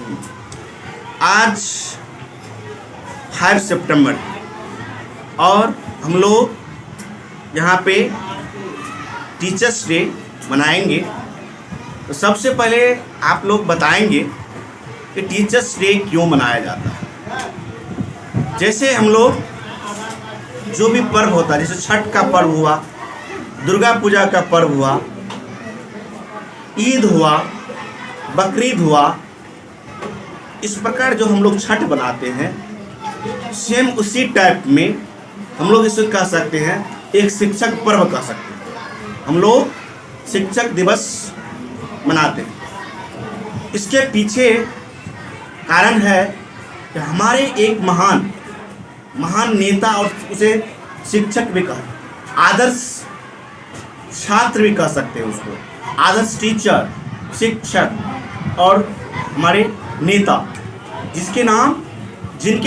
की। आज 5 सितंबर और हम लोग यहाँ पे टीचर्स डे मनाएंगे। तो सबसे पहले आप लोग बताएंगे कि टीचर्स डे क्यों मनाया जाता है। जैसे हम लोग जो भी पर्व होता है, जैसे छठ का पर्व हुआ, दुर्गा पूजा का पर्व हुआ, ईद हुआ, बकरीद हुआ, इस प्रकार जो हम लोग छठ बनाते हैं, सेम उसी टाइप में हम लोग इसे कह सकते हैं एक शिक्षक पर्व कह सकते हैं। हम लोग शिक्षक दिवस मनाते हैं। इसके पीछे कारण है कि हमारे एक महान नेता, और उसे शिक्षक भी कहा, आदर्श छात्र भी कह सकते हैं उसको, आदर्श टीचर, शिक्षक और हमारे नेता, जिनके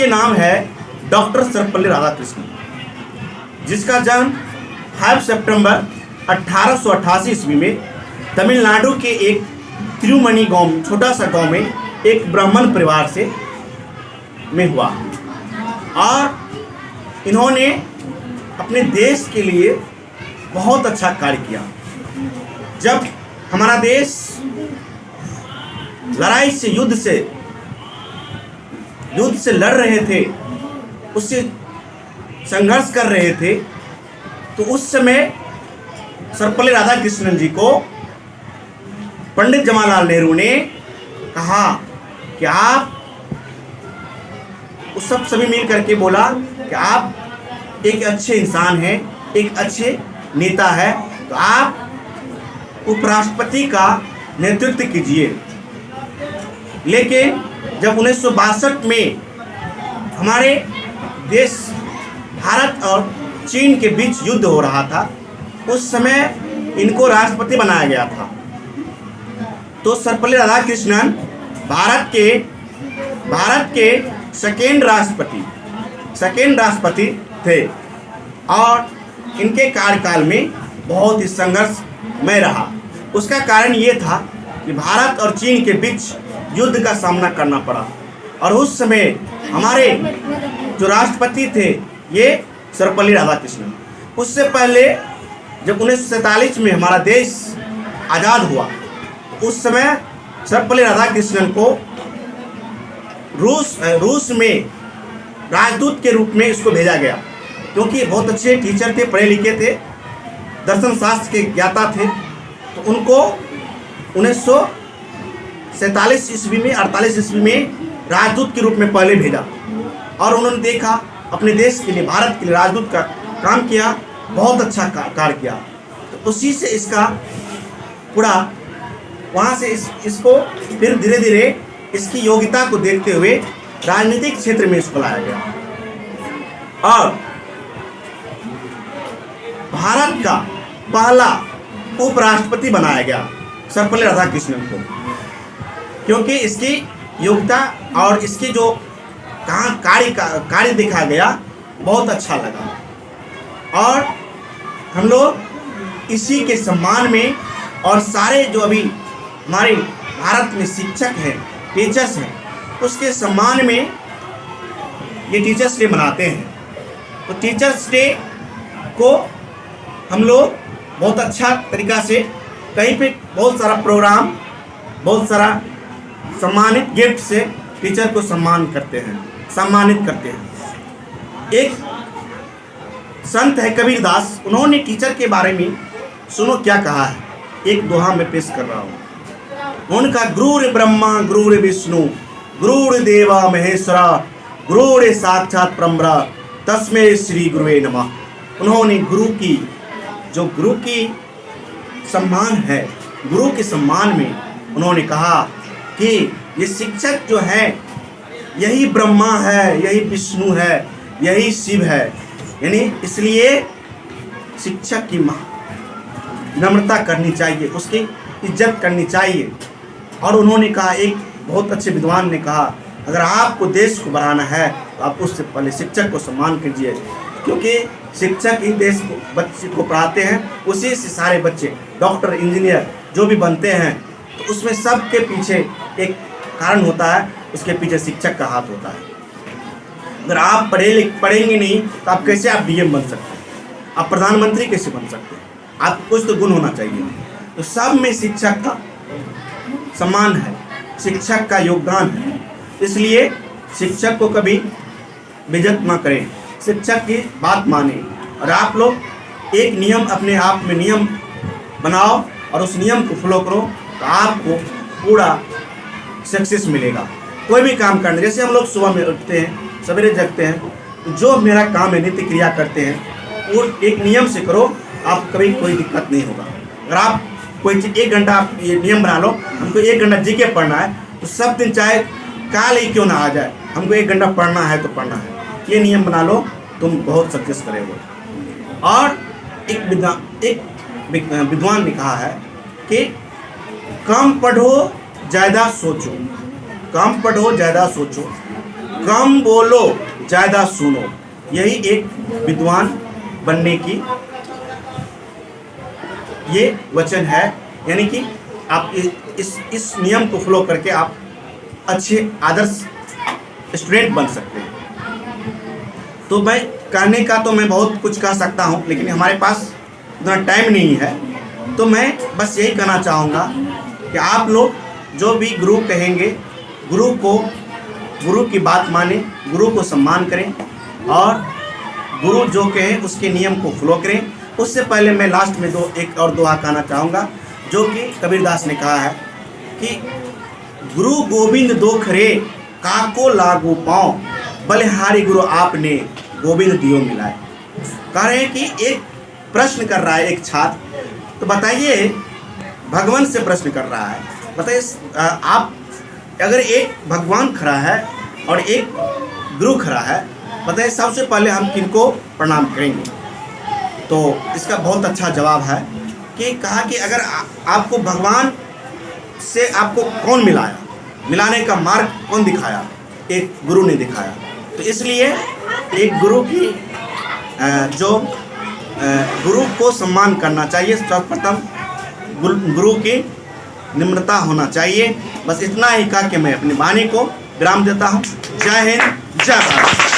नाम है डॉक्टर सर्वपल्ली राधाकृष्णन, जिसका जन्म 5 सितंबर 1888 ईस्वी में तमिलनाडु के एक तिरुमनी गांव, छोटा सा गांव में एक ब्राह्मण परिवार में हुआ। और इन्होंने अपने देश के लिए बहुत अच्छा कार्य किया। जब हमारा देश लड़ाई से युद्ध से लड़ रहे थे, उससे संघर्ष कर रहे थे, तो उस समय सर्वपल्ली राधाकृष्णन जी को पंडित जवाहरलाल नेहरू ने कहा कि आप, उस सब सभी मिल करके बोला कि आप एक अच्छे इंसान हैं, एक अच्छे नेता है, तो आप उपराष्ट्रपति का नेतृत्व कीजिए। लेकिन जब 1962 में हमारे देश भारत और चीन के बीच युद्ध हो रहा था, उस समय इनको राष्ट्रपति बनाया गया था। तो सर्वपल्ली राधाकृष्णन भारत के सेकेंड राष्ट्रपति थे और इनके कार्यकाल में बहुत ही संघर्षमय रहा। उसका कारण ये था कि भारत और चीन के बीच युद्ध का सामना करना पड़ा, और उस समय हमारे जो राष्ट्रपति थे ये सर्वपल्ली राधाकृष्णन। उससे पहले जब 1947 में हमारा देश आज़ाद हुआ, उस समय सर्वपल्ली राधाकृष्णन को रूस में राजदूत के रूप में इसको भेजा गया, क्योंकि बहुत अच्छे टीचर थे, पढ़े लिखे थे, दर्शन शास्त्र के ज्ञाता थे। तो उनको 1947 ईस्वी में 48 ईस्वी में राजदूत के रूप में पहले भेजा, और उन्होंने देखा अपने देश के लिए, भारत के लिए राजदूत का काम किया, बहुत अच्छा कार्य किया। तो उसी से इसका पूरा वहाँ से इसको फिर धीरे धीरे इसकी योग्यता को देखते हुए राजनीतिक क्षेत्र में इसको लाया गया, और भारत का पहला उपराष्ट्रपति बनाया गया सर्वपल्ली राधाकृष्णन को, क्योंकि इसकी योग्यता और इसकी जो कार्य दिखा गया बहुत अच्छा लगा। और हम लोग इसी के सम्मान में, और सारे जो अभी हमारे भारत में शिक्षक हैं, टीचर्स हैं, उसके सम्मान में ये टीचर्स डे मनाते हैं। तो टीचर्स डे को हम लोग बहुत अच्छा तरीक़ा से, कहीं पे बहुत सारा प्रोग्राम, बहुत सारा सम्मानित गिफ्ट से टीचर को सम्मानित करते हैं। एक संत है कबीरदास, उन्होंने टीचर के बारे में सुनो क्या कहा है, एक दोहा में पेश कर रहा हूँ। उनका गुरुर ब्रह्मा गुरुर विष्णु गुरुर देवा महेश्वरा गुरुर साक्षात ब्रह्मा तस्मै श्री गुरुवे नमः। उन्होंने गुरु की सम्मान है, गुरु के सम्मान में उन्होंने कहा कि ये शिक्षक जो है यही ब्रह्मा है, यही विष्णु है, यही शिव है। यानी इसलिए शिक्षक की नम्रता करनी चाहिए, उसकी इज्जत करनी चाहिए। और उन्होंने कहा, एक बहुत अच्छे विद्वान ने कहा, अगर आपको देश को बढ़ाना है तो आप उससे पहले शिक्षक को सम्मान कीजिए, क्योंकि शिक्षक ही देश को, बच्चे को पढ़ाते हैं, उसी से सारे बच्चे डॉक्टर, इंजीनियर जो भी बनते हैं। तो उसमें सबके पीछे एक कारण होता है उसके पीछे शिक्षक का हाथ होता है। अगर आप पढ़ेंगे नहीं तो आप कैसे आप डीएम बन सकते हैं, आप प्रधानमंत्री कैसे बन सकते हैं? आपको कुछ तो गुण होना चाहिए। तो सब में शिक्षक का सम्मान है, शिक्षक का योगदान है। इसलिए शिक्षक को कभी बेइज्जत ना करें, शिक्षक की बात माने। और आप लोग एक नियम अपने आप में नियम बनाओ और उस नियम को फॉलो करो तो आपको पूरा सक्सेस मिलेगा। कोई भी काम करना, जैसे हम लोग सुबह में उठते हैं, सवेरे जगते हैं, जो मेरा काम है नित्य क्रिया करते हैं वो एक नियम से करो, आप कभी कोई दिक्कत नहीं होगा। अगर आप कोई चीज़ 1 घंटा आप ये नियम बना लो, हमको 1 घंटा जीके पढ़ना है तो सब दिन चाहे काल ही क्यों ना आ जाए, हमको 1 घंटा पढ़ना है तो पढ़ना है, ये नियम बना लो, तुम बहुत सक्सेस करोगे। और एक विद्वान ने कहा है कि कम पढ़ो ज़्यादा सोचो, कम पढ़ो ज़्यादा सोचो, कम बोलो ज़्यादा सुनो। यही एक विद्वान बनने की ये वचन है। यानी कि आप इस नियम को फॉलो करके आप अच्छे आदर्श स्टूडेंट बन सकते हैं। तो मैं कहने का तो मैं बहुत कुछ कह सकता हूँ, लेकिन हमारे पास उतना टाइम नहीं है। तो मैं बस यही कहना चाहूँगा कि आप लोग जो भी गुरु कहेंगे, गुरु की बात माने, गुरु को सम्मान करें और गुरु जो कहें उसके नियम को फॉलो करें। उससे पहले मैं लास्ट में एक और दोहा कहना चाहूँगा, जो कि कबीरदास ने कहा है कि गुरु गोविंद दो खरे काको लागू पाँव, बलिहारी गुरु आपने गोविंद दियो मिलाए। कह रहे हैं कि एक प्रश्न कर रहा है एक छात्र, तो बताइए, भगवान से प्रश्न कर रहा है, बताइए आप अगर एक भगवान खड़ा है और एक गुरु खड़ा है, बताइए सबसे पहले हम किनको प्रणाम करेंगे? तो इसका बहुत अच्छा जवाब है कि कहा कि अगर आपको भगवान से आपको कौन मिलाया, मिलाने का मार्ग कौन दिखाया? एक गुरु ने दिखाया। तो इसलिए एक गुरु की गुरु को सम्मान करना चाहिए। सर्वप्रथम गुरु की निम्रता होना चाहिए। बस इतना ही कह के मैं अपनी वाणी को विराम देता हूँ। जय हिंद, जय भारत।